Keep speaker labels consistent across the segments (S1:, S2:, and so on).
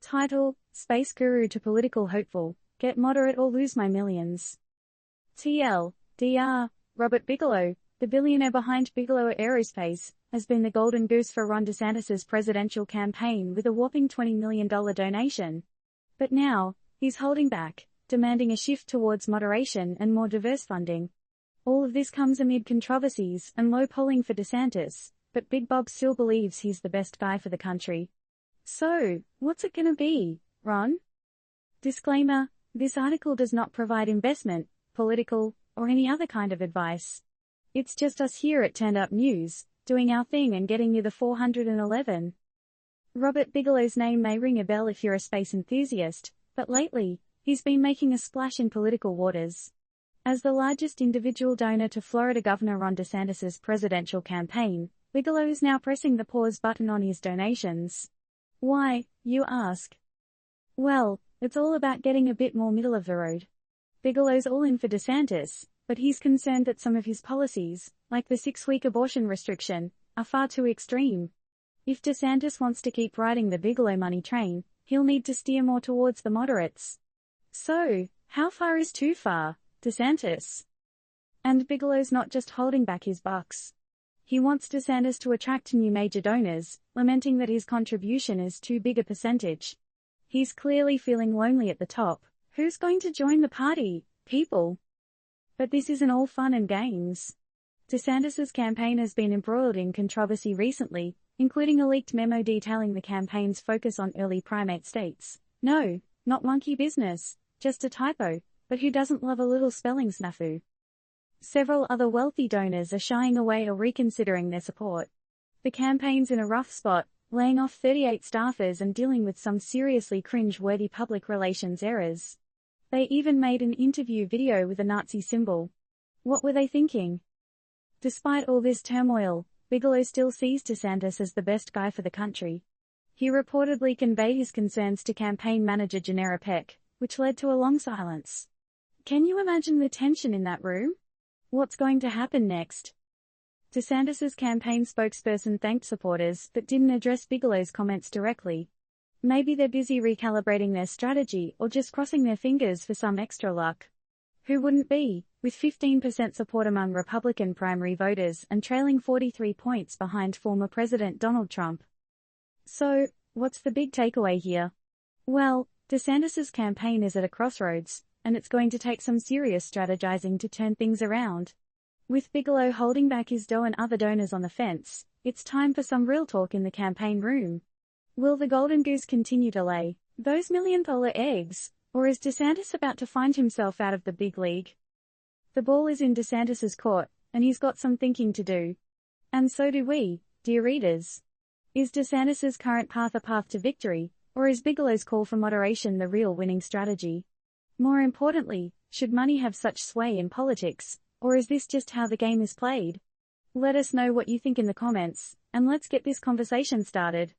S1: Title: Space Guru to Political Hopeful, Get Moderate or Lose My Millions. TL: Robert Bigelow, the billionaire behind Bigelow Aerospace, has been the golden goose for Ron DeSantis' presidential campaign with a whopping $20 million donation. But now, he's holding back, demanding a shift towards moderation and more diverse funding. All of this comes amid controversies and low polling for DeSantis, but Big Bob still believes he's the best guy for the country. So, what's it gonna be, Ron? Disclaimer: this article does not provide investment, political, or any other kind of advice. It's just us here at Turned Up News, doing our thing and getting you the 411. Robert Bigelow's name may ring a bell if you're a space enthusiast, but lately, he's been making a splash in political waters. As the largest individual donor to Florida Governor Ron DeSantis' presidential campaign, Bigelow is now pressing the pause button on his donations. Why, you ask? Well, it's all about getting a bit more middle of the road. Bigelow's all in for DeSantis, but he's concerned that some of his policies, like the 6-week abortion restriction, are far too extreme. If DeSantis wants to keep riding the Bigelow money train, he'll need to steer more towards the moderates. So, how far is too far, DeSantis? And Bigelow's not just holding back his bucks. He wants DeSantis to attract new major donors, lamenting that his contribution is too big a percentage. He's clearly feeling lonely at the top. Who's going to join the party, people? But this isn't all fun and games. DeSantis' campaign has been embroiled in controversy recently, including a leaked memo detailing the campaign's focus on early primate states. No, not monkey business, just a typo, but who doesn't love a little spelling snafu? Several other wealthy donors are shying away or reconsidering their support. The campaign's in a rough spot, laying off 38 staffers and dealing with some seriously cringe-worthy public relations errors. They even made an interview video with a Nazi symbol. What were they thinking? Despite all this turmoil, Bigelow still sees DeSantis as the best guy for the country. He reportedly conveyed his concerns to campaign manager Janera Peck, which led to a long silence. Can you imagine the tension in that room? What's going to happen next? DeSantis' campaign spokesperson thanked supporters but didn't address Bigelow's comments directly. Maybe they're busy recalibrating their strategy or just crossing their fingers for some extra luck. Who wouldn't be, with 15% support among Republican primary voters and trailing 43 points behind former President Donald Trump? So, what's the big takeaway here? Well, DeSantis' campaign is at a crossroads, and it's going to take some serious strategizing to turn things around. With Bigelow holding back his dough and other donors on the fence, it's time for some real talk in the campaign room. Will the golden goose continue to lay those million-dollar eggs, or is DeSantis about to find himself out of the big league? The ball is in DeSantis' court, and he's got some thinking to do. And so do we, dear readers. Is DeSantis' current path a path to victory, or is Bigelow's call for moderation the real winning strategy? More importantly, should money have such sway in politics, or is this just how the game is played? Let us know what you think in the comments, and let's get this conversation started.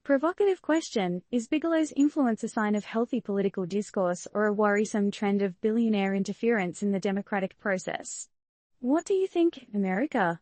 S1: Provocative question: is Bigelow's influence a sign of healthy political discourse or a worrisome trend of billionaire interference in the democratic process? What do you think, America?